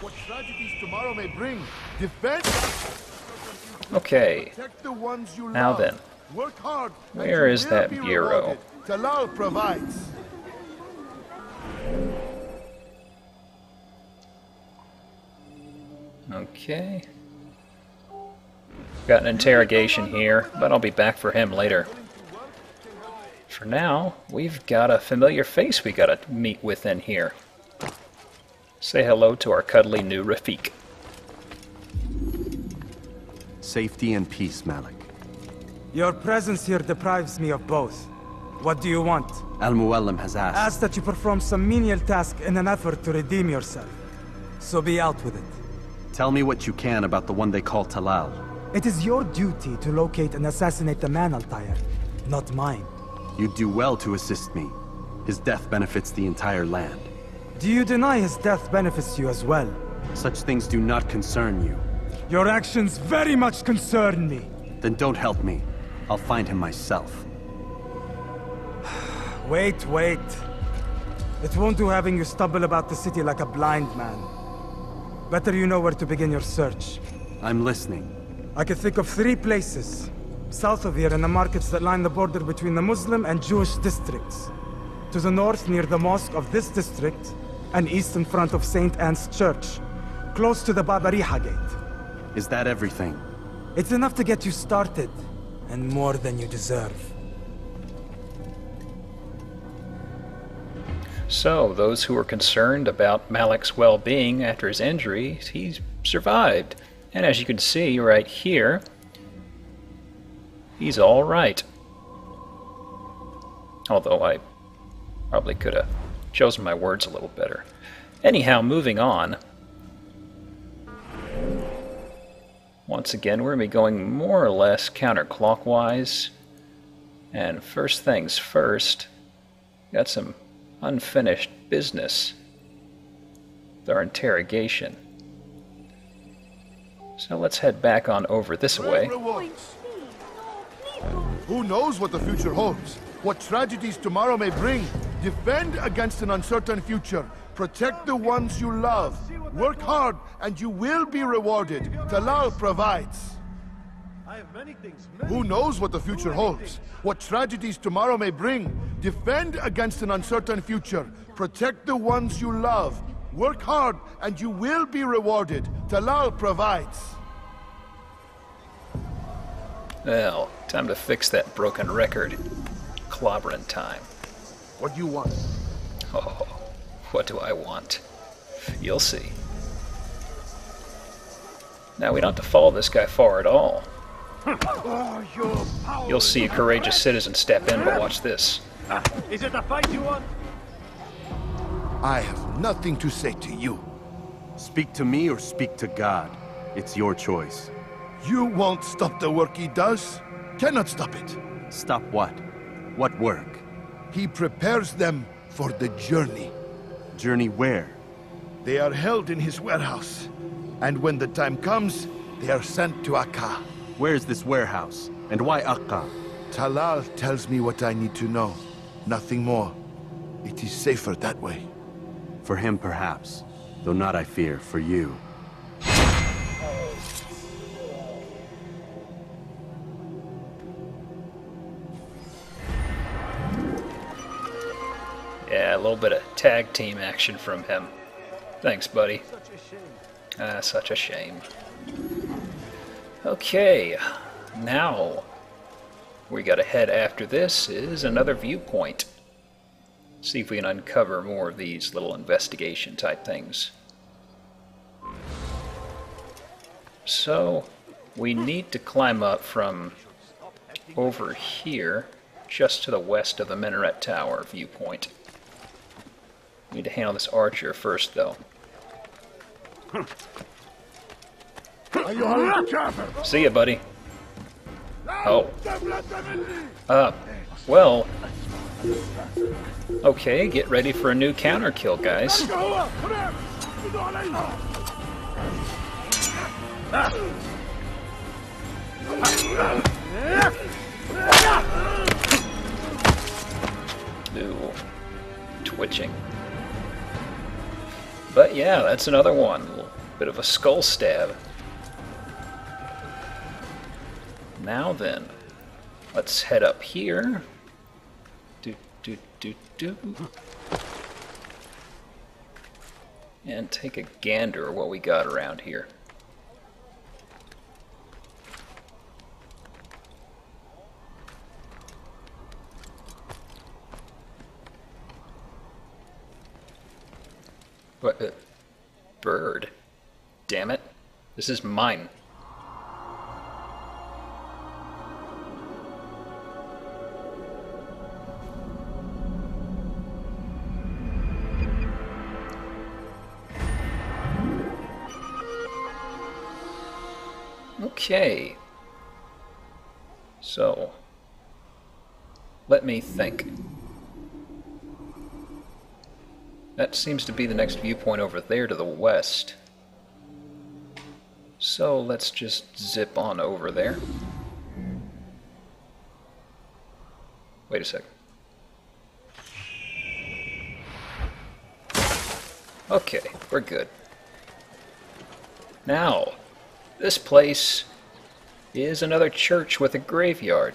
What tragedies tomorrow may bring. Defend. Okay. Protect the ones you Now love. then. Work hard. Where is that bureau? Talal provides. Okay. Got an interrogation here, but I'll be back for him later. For now, we've got a familiar face we gotta meet with in here. Say hello to our cuddly new Rafik. Safety and peace, Malik. Your presence here deprives me of both. What do you want? Al-Muallim has asked. Ask that you perform some menial task in an effort to redeem yourself. So be out with it. Tell me what you can about the one they call Talal. It is your duty to locate and assassinate the man, Altair, not mine. You'd do well to assist me. His death benefits the entire land. Do you deny his death benefits you as well? Such things do not concern you. Your actions very much concern me. Then don't help me. I'll find him myself. Wait. It won't do having you stumble about the city like a blind man. Better you know where to begin your search. I'm listening. I can think of 3 places. South of here in the markets that line the border between the Muslim and Jewish districts. To the north near the mosque of this district, and east in front of St. Anne's Church, close to the Babariha Gate. Is that everything? It's enough to get you started, and more than you deserve. So, those who were concerned about Malik's well-being after his injury, he survived. And as you can see right here, he's all right. Although I probably could have chosen my words a little better. Anyhow, moving on. Once again, we're going to be going more or less counterclockwise. And first things first, got some unfinished business with our interrogation. So let's head back on over this way. Who knows what the future holds? What tragedies tomorrow may bring? Defend against an uncertain future. Protect the ones you love. Work hard and you will be rewarded. Talal provides. Who knows what the future holds? What tragedies tomorrow may bring? Defend against an uncertain future. Protect the ones you love. Work hard and you will be rewarded. Talal provides. Well, time to fix that broken record. Clobbering time. What do you want? Oh, what do I want? You'll see. Now, we don't have to follow this guy far at all. You'll see a courageous citizen step in, but watch this. Is it a fight you want? I have nothing to say to you. Speak to me or speak to God. It's your choice. You won't stop the work he does. Cannot stop it. Stop what? What work? He prepares them for the journey. Journey where? They are held in his warehouse. And when the time comes, they are sent to Akka. Where is this warehouse? And why Akka? Talal tells me what I need to know. Nothing more. It is safer that way. For him, perhaps. Though not, I fear, for you. Yeah, a little bit of tag team action from him. Thanks, buddy. Ah, such a shame. Okay, now we gotta head after this is another viewpoint. See if we can uncover more of these little investigation type things. So, we need to climb up from over here, just to the west of the Minaret Tower viewpoint. We need to handle this archer first, though. See ya, buddy. Oh. Well. Okay, get ready for a new counter kill, guys. Ooh. Twitching. But yeah, that's another one. Bit of a skull stab. Now then, let's head up here. And take a gander at what we got around here. What? Bird. Damn it. This is mine. Okay. So, let me think. That seems to be the next viewpoint over there to the west. So let's just zip on over there. Wait a sec. Okay, we're good. Now, this place is another church with a graveyard.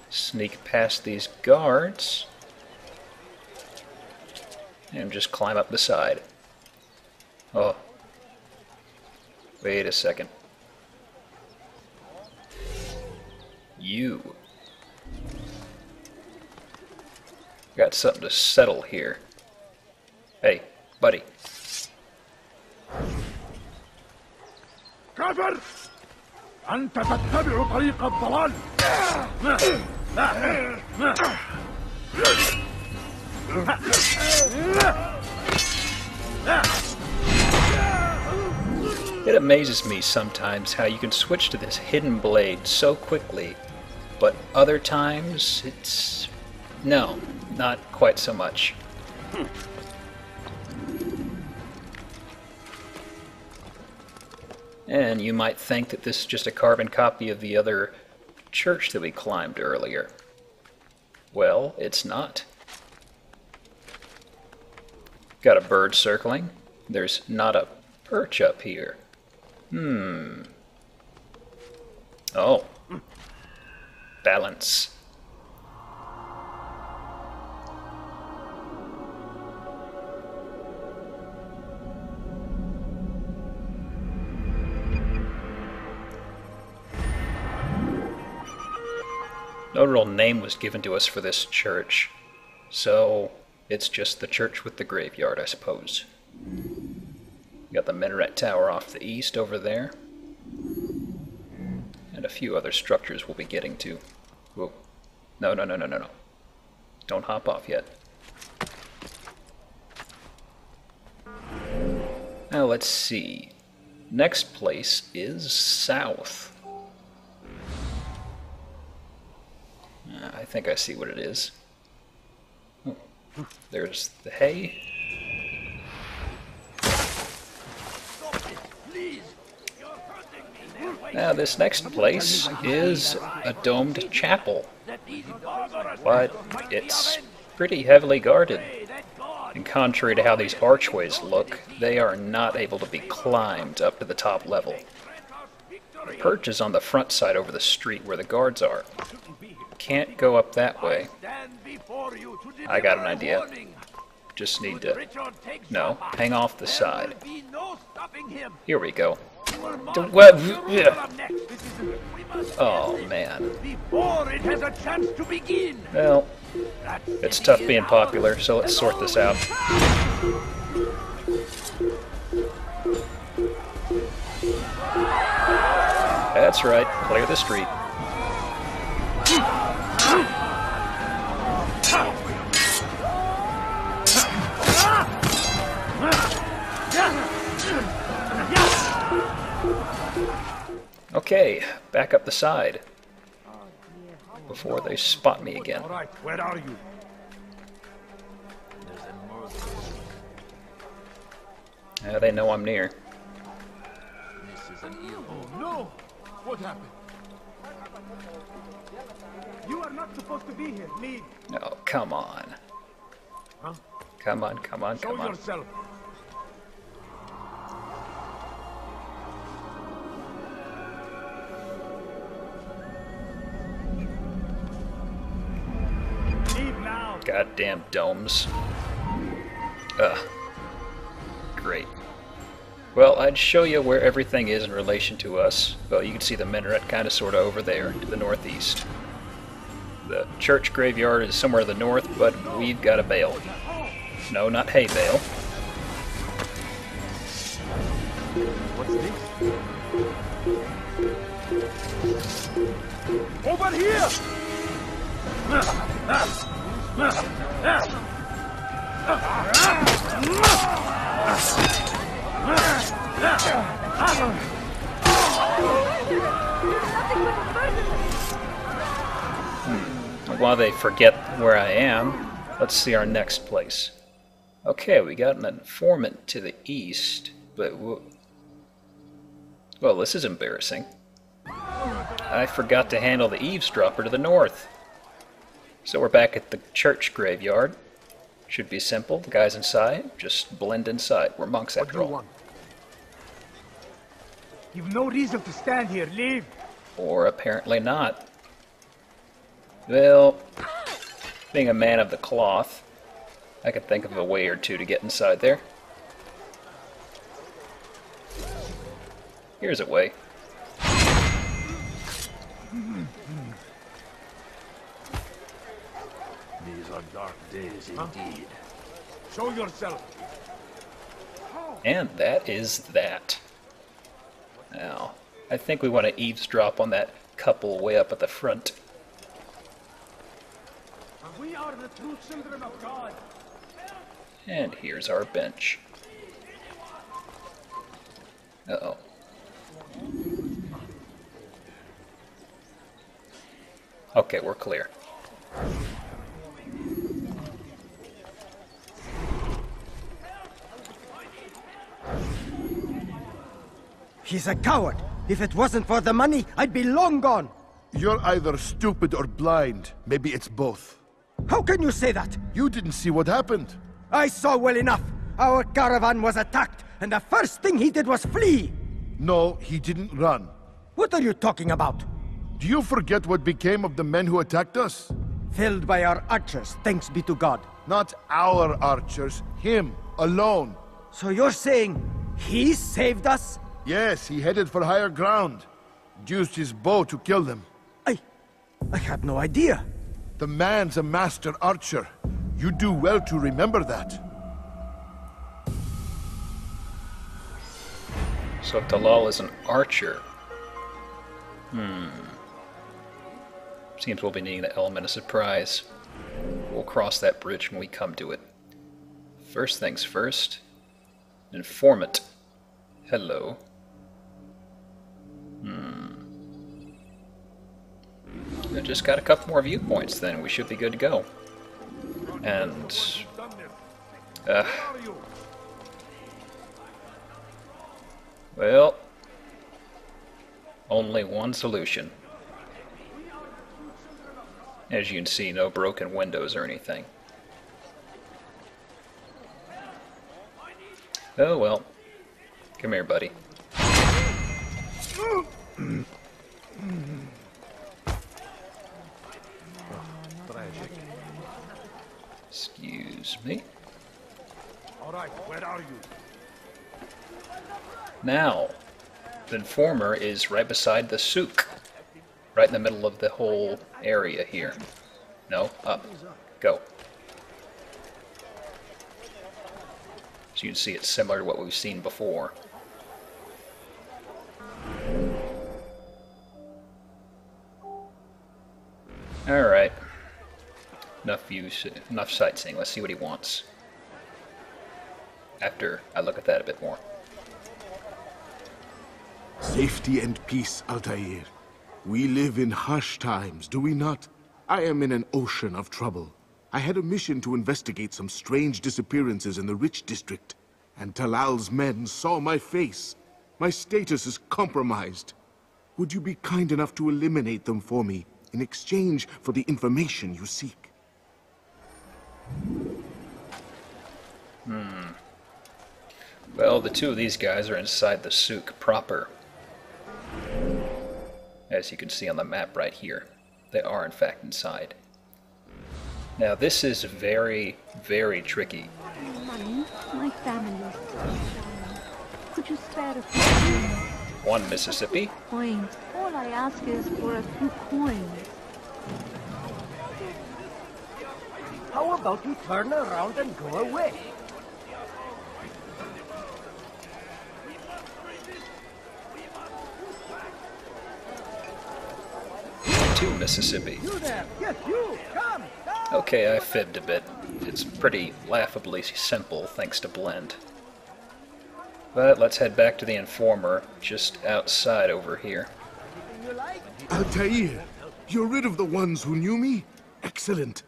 Sneak past these guards and just climb up the side. Oh. Wait a second. You. Got something to settle here. Hey, buddy. كافر! أنت تتبع طريق الضلال! It amazes me sometimes how you can switch to this hidden blade so quickly, but other times it's... no, not quite so much. And you might think that this is just a carbon copy of the other church that we climbed earlier. Well, it's not. Got a bird circling. There's not a perch up here. Oh. Balance. No real name was given to us for this church, so it's just the church with the graveyard, I suppose. Got the Minaret Tower off the east over there, and a few other structures we'll be getting to. Whoa. No. Don't hop off yet. Now let's see. Next place is south. I think I see what it is. Oh, there's the hay. Now this next place is a domed chapel, but it's pretty heavily guarded. And contrary to how these archways look, they are not able to be climbed up to the top level. The perch is on the front side over the street where the guards are. Can't go up that way. I got an idea. Just need to... no, hang off the side. Here we go. Oh, man. Well, it's tough being popular, so let's sort this out. That's right, clear the street. Okay, back up the side before they spot me again. All right, where are you? They know I'm near. Oh no! What happened? You are not supposed to be here. Leave. Oh, come on. Huh? Come on. Show yourself. Goddamn domes. Ugh. Great. Well, I'd show you where everything is in relation to us. Well, you can see the minaret kind of sort of over there to the northeast. The church graveyard is somewhere to the north, but we've got a bale. No, not hay bale. What's this? Over here! While they forget where I am, let's see our next place. Okay, we got an informant to the east, but... well, this is embarrassing. I forgot to handle the eavesdropper to the north. So we're back at the church graveyard. Should be simple. The guys inside, just blend inside. We're monks after all. You've no reason to stand here. Leave. Or apparently not. Well, being a man of the cloth, I could think of a way or two to get inside there. Here's a way. These are dark days indeed. Show yourself. And that is that. Now, I think we want to eavesdrop on that couple way up at the front. We are the true children of God. And here's our bench. Uh-oh. Okay, we're clear. He's a coward. If it wasn't for the money, I'd be long gone. You're either stupid or blind. Maybe it's both. How can you say that? You didn't see what happened. I saw well enough. Our caravan was attacked, and the first thing he did was flee. No, he didn't run. What are you talking about? Do you forget what became of the men who attacked us? Felled by our archers, thanks be to God. Not our archers, him, alone. So you're saying he saved us? Yes, he headed for higher ground. Used his bow to kill them. I had no idea. The man's a master archer. You do well to remember that. So Talal is an archer. Seems we'll be needing the element of surprise. We'll cross that bridge when we come to it. First things first. Informant. Hello. I just got a couple more viewpoints, then we should be good to go. And... well... only one solution. As you can see, no broken windows or anything. Oh well. Come here, buddy. Excuse me. All right, where are you? Now, the informer is right beside the souk. Right in the middle of the whole area here. No, up. Go. So you can see it's similar to what we've seen before. Alright. Enough sightseeing. Let's see what he wants. After I look at that a bit more. Safety and peace, Altair. We live in harsh times, do we not? I am in an ocean of trouble. I had a mission to investigate some strange disappearances in the rich district, and Talal's men saw my face. My status is compromised. Would you be kind enough to eliminate them for me in exchange for the information you seek? Well, the two of these guys are inside the souk proper. As you can see on the map right here, they are in fact inside. Now this is very, very tricky. Money, my family is dying. Could you spare a few coins? One Mississippi. Coins. All I ask is for a few coins. How about you turn around and go away? Two Mississippi. You there! Yes, you! Come! Okay, I fibbed a bit. It's pretty laughably simple thanks to Blend. But let's head back to the Informer, just outside over here. Altair, you're rid of the ones who knew me? Excellent.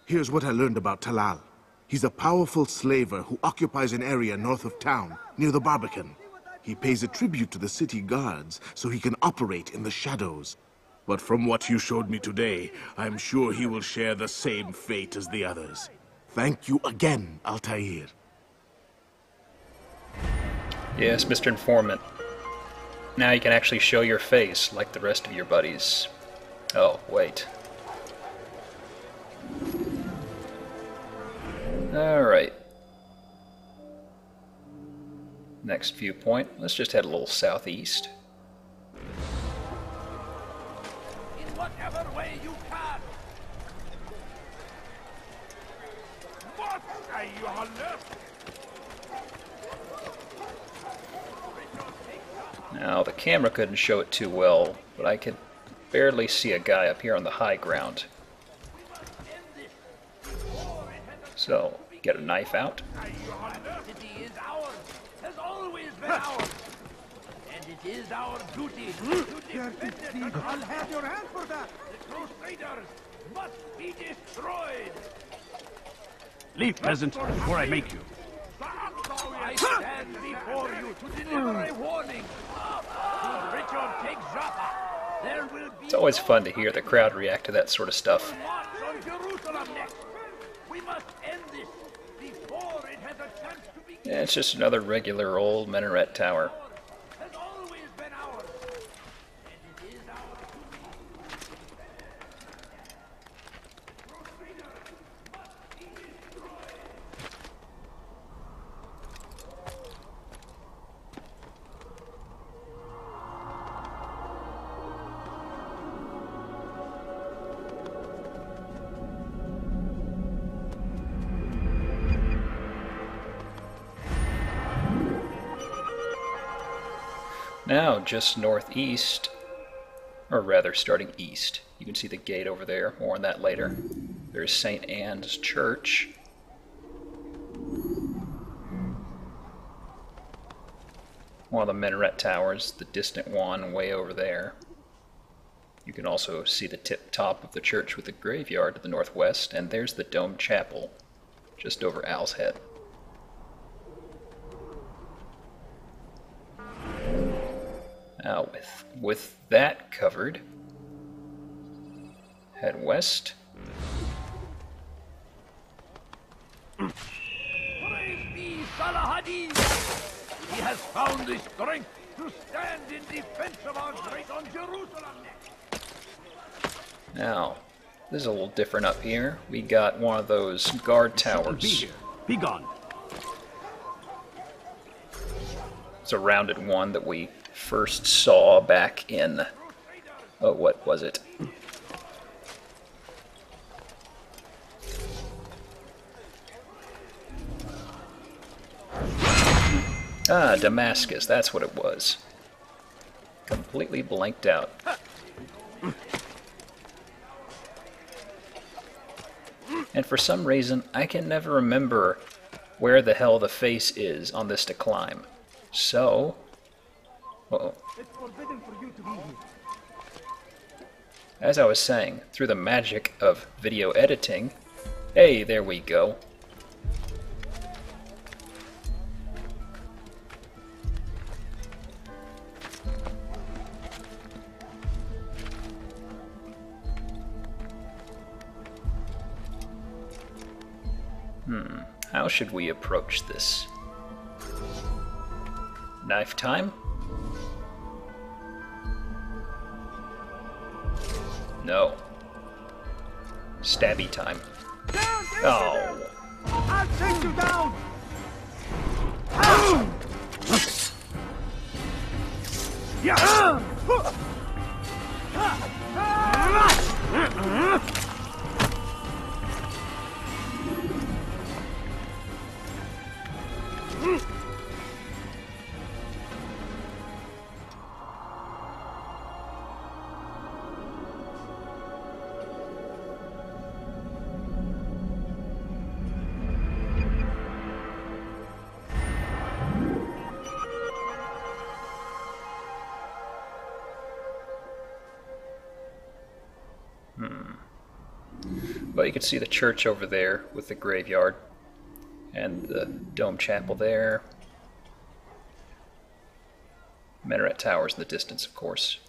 Here's what I learned about Talal. He's a powerful slaver who occupies an area north of town, near the Barbican. He pays a tribute to the city guards so he can operate in the shadows. But from what you showed me today, I'm sure he will share the same fate as the others. Thank you again, Altair. Yes, Mr. Informant. Now you can actually show your face like the rest of your buddies. Oh, wait. Alright. Next viewpoint. Let's just head a little southeast. In whatever way you can. What are you on left? Now, the camera couldn't show it too well, but I could barely see a guy up here on the high ground. So, get a knife out. The city is ours, has always been ours. And it is our duty to defend it. I'll have your hand for that. The Crusaders must be destroyed. Leave, peasant, before I make you. I stand before you to deliver a warning. Should Richard take Jaffa, there will be It's always fun to hear the crowd react to that sort of stuff. march on Jerusalem next. We must end this before it has a chance to be. Yeah, it's just another regular old Minaret Tower. Has always been ours, and it is ours to Now, just northeast, or rather starting east, you can see the gate over there, more on that later. There's St. Anne's Church. One of the minaret towers, the distant one way over there. You can also see the tip top of the church with the graveyard to the northwest, and there's the domed chapel, just over Al's head. Now, with that covered, head west. Praise be Salahadin! He has found the strength to stand in defense of our great on Jerusalem next. Now, this is a little different up here. We got one of those guard Be towers. here. Be gone. It's a rounded one that we first saw back in, oh, what was it? Ah, Damascus, that's what it was. Completely blanked out. And for some reason, I can never remember where the hell the face is on this to climb. So, uh-oh. As I was saying, through the magic of video editing, hey, there we go. How should we approach this? Knife time? No. Stabby time. Oh. I'll take you down! But you can see the church over there with the graveyard and the dome chapel there. Minaret Tower's in the distance, of course.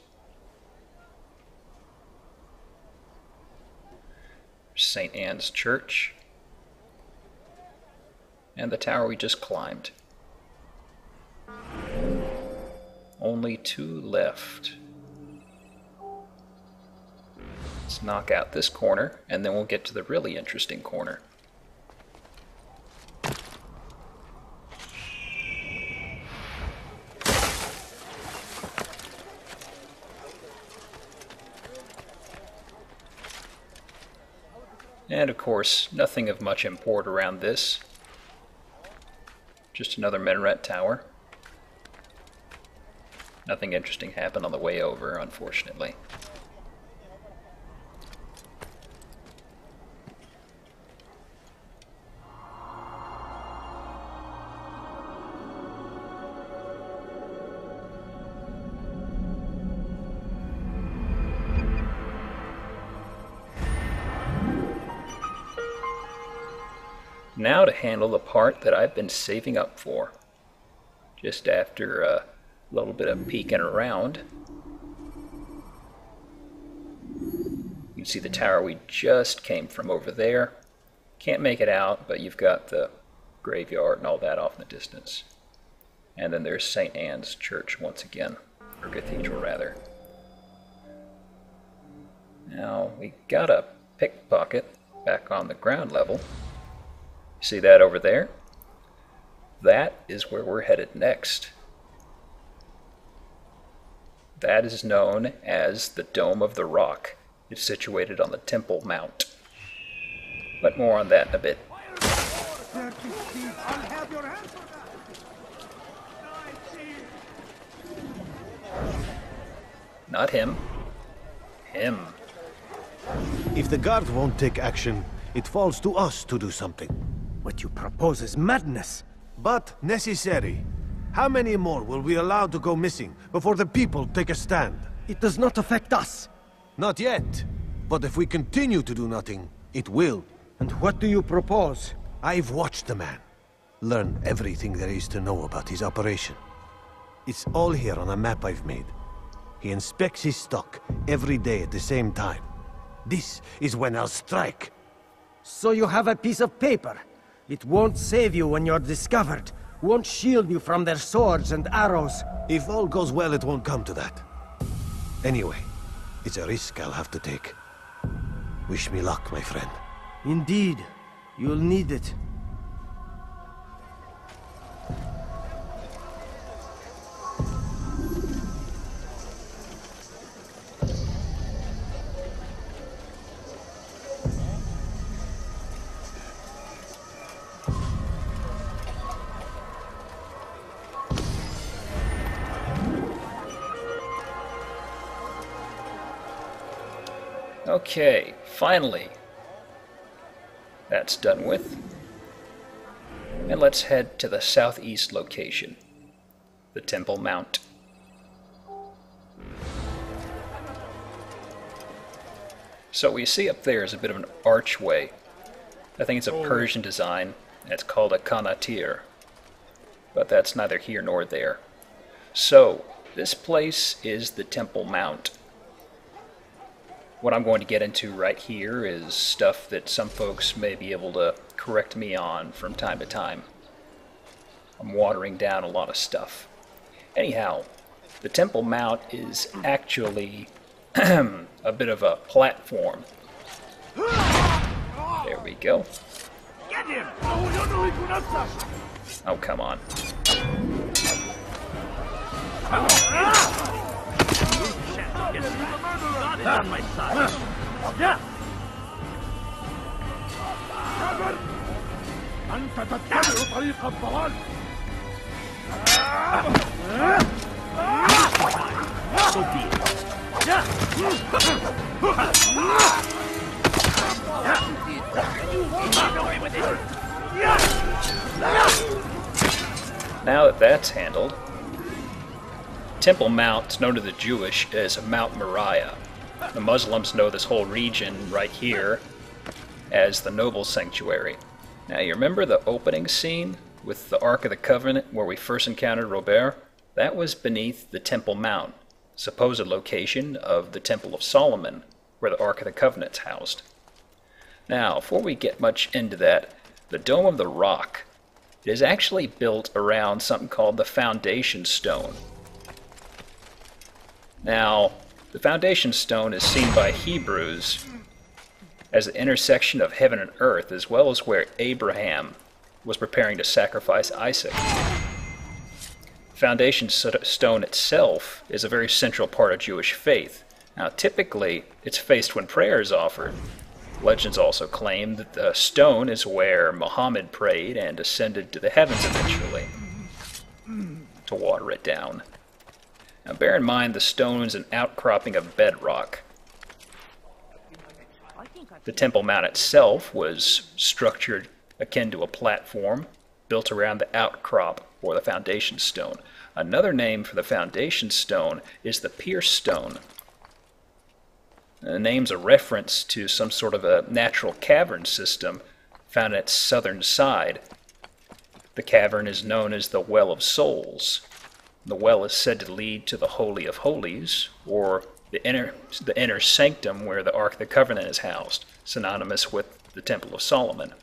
St. Anne's Church. And the tower we just climbed. Only 2 left. Let's knock out this corner, and then we'll get to the really interesting corner. And of course, nothing of much import around this. Just another minaret tower. Nothing interesting happened on the way over, unfortunately. Now to handle the part that I've been saving up for. Just after a little bit of peeking around, you can see the tower we just came from over there. Can't make it out, but you've got the graveyard and all that off in the distance. And then there's St. Anne's Church once again, or cathedral rather. Now we got a pickpocket back on the ground level. See that over there? That is where we're headed next. That is known as the Dome of the Rock. It's situated on the Temple Mount. But more on that in a bit. Not him. Him. If the guard won't take action, it falls to us to do something. What you propose is madness. But necessary. How many more will we allow to go missing before the people take a stand? It does not affect us. Not yet. But if we continue to do nothing, it will. And what do you propose? I've watched the man. Learn everything there is to know about his operation. It's all here on a map I've made. He inspects his stock every day at the same time. This is when I'll strike. So you have a piece of paper. It won't save you when you're discovered. Won't shield you from their swords and arrows. If all goes well, it won't come to that. Anyway, it's a risk I'll have to take. Wish me luck, my friend. Indeed. You'll need it. Okay, finally, that's done with. And let's head to the southeast location, the Temple Mount. So what you see up there is a bit of an archway. I think it's a Persian design, and it's called a kanatir. But that's neither here nor there. So, this place is the Temple Mount. What I'm going to get into right here is stuff that some folks may be able to correct me on from time to time. I'm watering down a lot of stuff. Anyhow, the Temple Mount is actually a bit of a platform. There we go. Get him! Oh, come on. God is on my side. Yeah. أنت تتبع طريق الضلال. So be it. Now that that's handled, Temple Mount is known to the Jewish as Mount Moriah. The Muslims know this whole region right here as the Noble Sanctuary. Now you remember the opening scene with the Ark of the Covenant where we first encountered Robert? That was beneath the Temple Mount, supposed location of the Temple of Solomon, where the Ark of the Covenant's housed. Now, before we get much into that, the Dome of the Rock is actually built around something called the Foundation Stone. Now, the Foundation Stone is seen by Hebrews as the intersection of heaven and earth, as well as where Abraham was preparing to sacrifice Isaac. The Foundation Stone itself is a very central part of Jewish faith. Now, typically, it's faced when prayer is offered. Legends also claim that the stone is where Muhammad prayed and ascended to the heavens eventually to water it down. Now, bear in mind the stone is an outcropping of bedrock. The Temple Mount itself was structured akin to a platform built around the outcrop or the foundation stone. Another name for the foundation stone is the pierce stone. The name's a reference to some sort of a natural cavern system found at its southern side. The cavern is known as the Well of Souls. The well is said to lead to the Holy of Holies, or the inner sanctum where the Ark of the Covenant is housed, synonymous with the Temple of Solomon.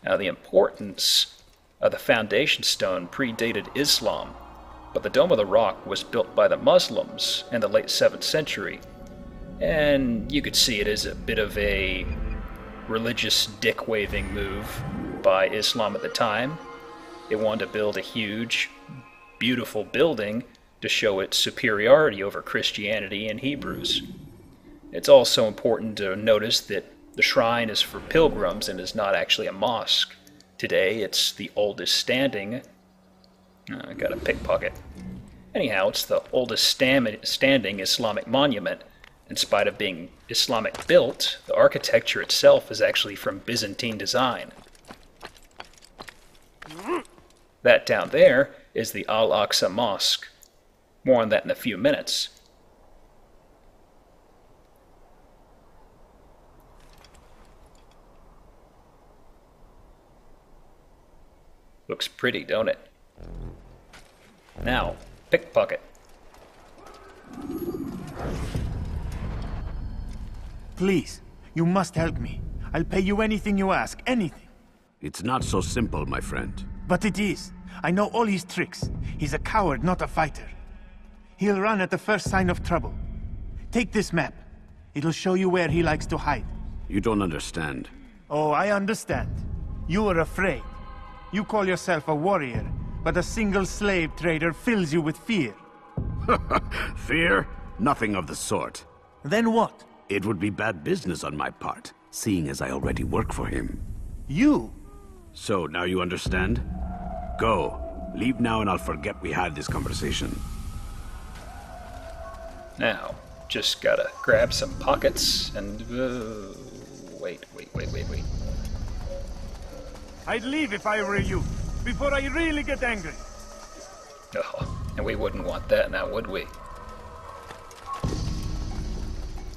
Now, the importance of the foundation stone predated Islam, but the Dome of the Rock was built by the Muslims in the late 7th century, and you could see it as a bit of a religious dick-waving move by Islam at the time. It wanted to build a huge, beautiful building to show its superiority over Christianity and Hebrews. It's also important to notice that the shrine is for pilgrims and is not actually a mosque. Today, it's the oldest standing... I got a pickpocket. Anyhow, it's the oldest standing Islamic monument. In spite of being Islamic built, the architecture itself is actually from Byzantine design. That down there is the Al-Aksa Mosque. More on that in a few minutes. Looks pretty, don't it? Now, pickpocket. Please, you must help me. I'll pay you anything you ask, anything. It's not so simple, my friend. But it is. I know all his tricks. He's a coward, not a fighter. He'll run at the first sign of trouble. Take this map. It'll show you where he likes to hide. You don't understand. Oh, I understand. You are afraid. You call yourself a warrior, but a single slave trader fills you with fear. Fear? Nothing of the sort. Then what? It would be bad business on my part, seeing as I already work for him. You? So, now you understand? Go. Leave now and I'll forget we had this conversation. Now, just gotta grab some pockets and... wait. I'd leave if I were you, before I really get angry. Oh, and we wouldn't want that now, would we?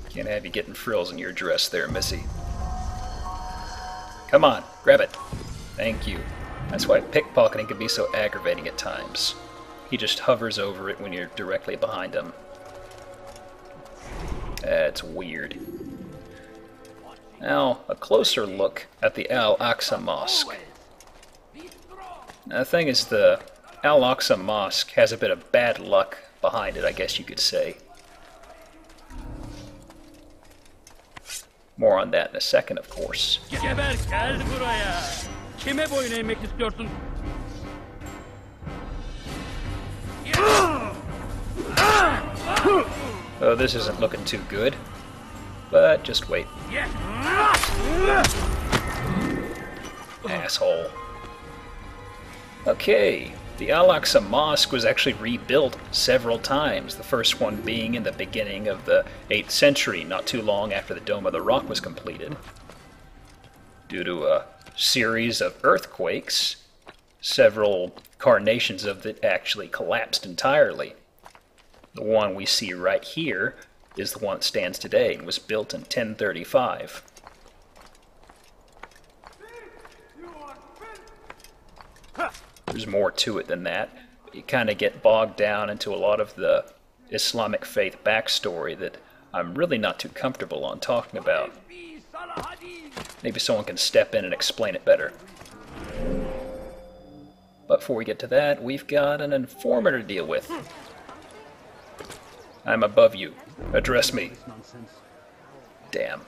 Can't have you getting frills in your dress there, Missy. Come on, grab it. Thank you. That's why pickpocketing can be so aggravating at times. He just hovers over it when you're directly behind him. That's weird. Now, a closer look at the Al-Aksa Mosque. Now, the thing is, the Al-Aksa Mosque has a bit of bad luck behind it, I guess you could say. More on that in a second, of course. Geber, gel buraya. Kime boyun eğmek istiyorsun? Oh, this isn't looking too good. But just wait. Asshole. Okay, the Al-Aksa Mosque was actually rebuilt several times, the first one being in the beginning of the 8th century, not too long after the Dome of the Rock was completed. Due to a series of earthquakes, several carnations of it actually collapsed entirely. The one we see right here is the one that stands today and was built in 1035. There's more to it than that. You kind of get bogged down into a lot of the Islamic faith backstory that I'm really not too comfortable on talking about. Maybe someone can step in and explain it better. But before we get to that, we've got an informant to deal with. I'm above you. Address me. Damn.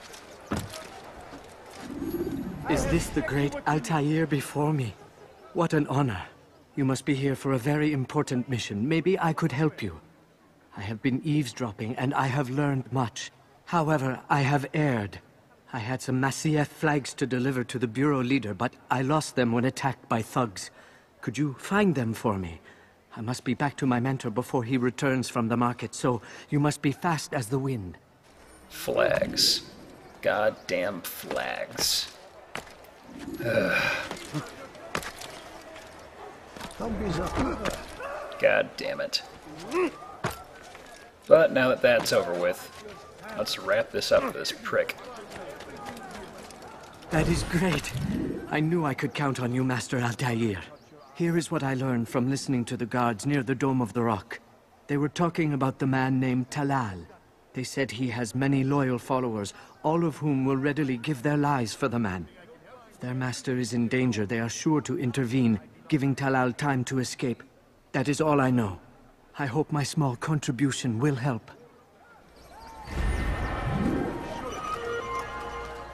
Is this the great Altair before me? What an honor. You must be here for a very important mission. Maybe I could help you. I have been eavesdropping, and I have learned much. However, I have erred. I had some Masyaf flags to deliver to the Bureau leader, but I lost them when attacked by thugs. Could you find them for me? I must be back to my mentor before he returns from the market, so you must be fast as the wind. Flags. Goddamn flags. God damn it. But now that that's over with, let's wrap this up with this prick. That is great. I knew I could count on you, Master Altair. Here is what I learned from listening to the guards near the Dome of the Rock. They were talking about the man named Talal. They said he has many loyal followers, all of whom will readily give their lives for the man. If their master is in danger, they are sure to intervene, giving Talal time to escape. That is all I know. I hope my small contribution will help.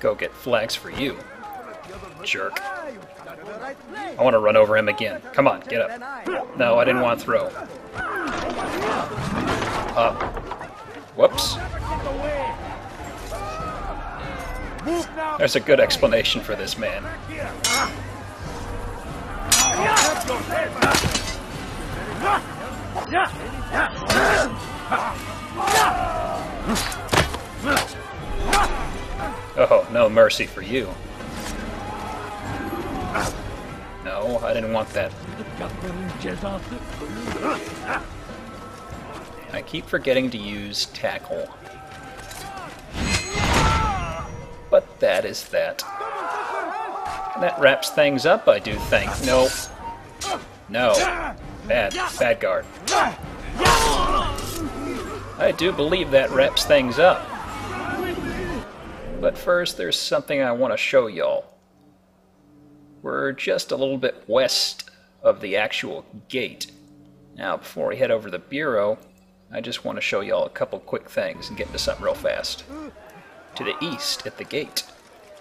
Go get flags for you, jerk. I want to run over him again. Come on, get up. No, I didn't want to throw. Whoops. There's a good explanation for this man. Oh, no mercy for you. No, I didn't want that. I keep forgetting to use tackle. But that is that. And that wraps things up, I do think. No. No. Bad guard. I do believe that wraps things up. But first, there's something I want to show y'all. We're just a little bit west of the actual gate. Now, before we head over to the Bureau, I just want to show y'all a couple quick things and get into something real fast. To the east, at the gate,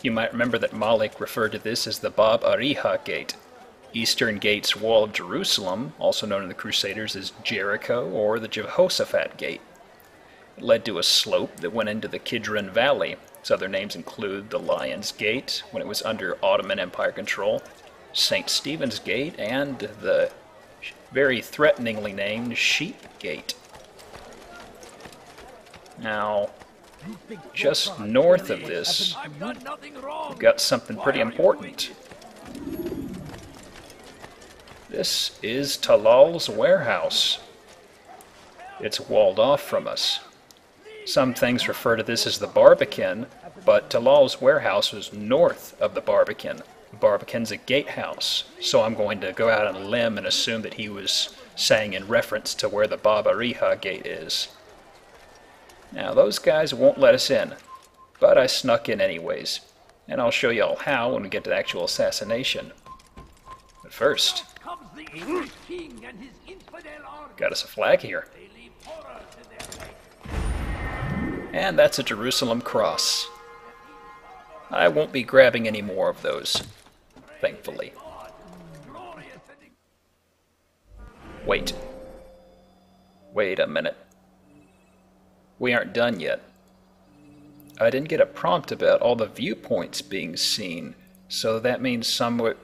you might remember that Malik referred to this as the Bab Ariha Gate. Eastern Gate's Wall of Jerusalem, also known in the Crusaders as Jericho or the Jehoshaphat Gate. It led to a slope that went into the Kidron Valley. Its other names include the Lion's Gate, when it was under Ottoman Empire control, St. Stephen's Gate, and the very threateningly named Sheep Gate. Now, just north of this, we've got something pretty important. This is Talal's warehouse. It's walled off from us. Some things refer to this as the Barbican, but Talal's warehouse was north of the Barbican. The Barbican's a gatehouse, so I'm going to go out on a limb and assume that he was saying in reference to where the Bab Ariha Gate is. Now, those guys won't let us in, but I snuck in anyways, and I'll show y'all how when we get to the actual assassination. But first, got us a flag here. And that's a Jerusalem cross. I won't be grabbing any more of those, thankfully. Wait. Wait a minute. We aren't done yet. I didn't get a prompt about all the viewpoints being seen, so that means some would...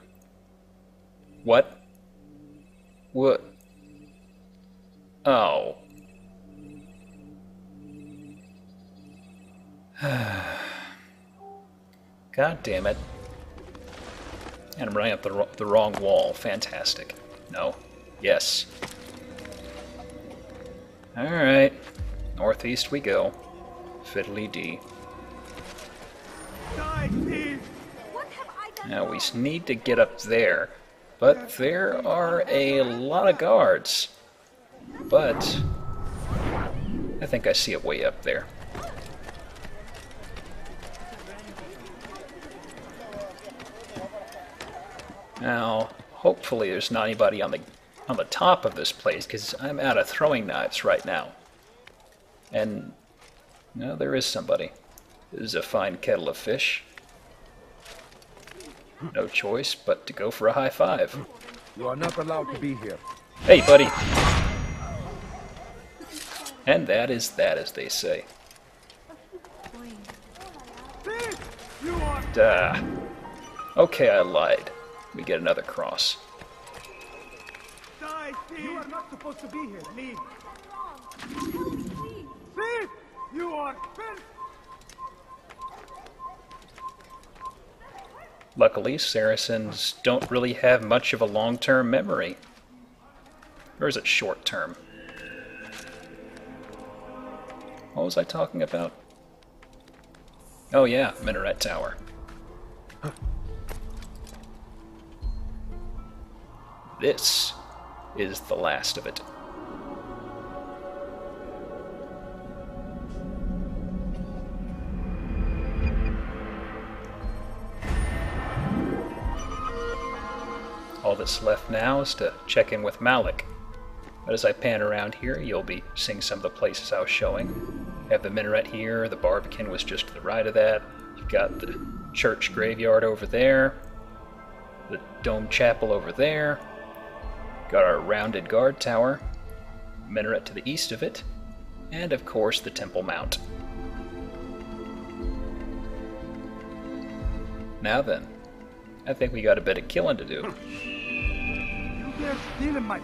What? What? Oh. God damn it. And I'm running up the wrong wall. Fantastic. No. Yes. Alright. Northeast we go. Fiddly D. Now we need to get up there. But there are a lot of guards. But I think I see a way up there. Now, hopefully there's not anybody on the top of this place, because I'm out of throwing knives right now. And no, there is somebody. This is a fine kettle of fish. No choice but to go for a high five. You are not allowed to be here. Hey, buddy. And that is that, as they say. Duh. Okay, I lied. We get another cross. You are not supposed to be here. Leave. Thief! You are finished! Luckily, Saracens don't really have much of a long-term memory. Or is it short-term? What was I talking about? Oh yeah, Minaret Tower. This is the last of it. All that's left now is to check in with Malik. But as I pan around here, you'll be seeing some of the places I was showing. You have the minaret here, the Barbican was just to the right of that. You've got the church graveyard over there, the dome chapel over there. Got our rounded guard tower, minaret to the east of it, and of course the Temple Mount. Now then, I think we got a bit of killing to do. You dare steal in my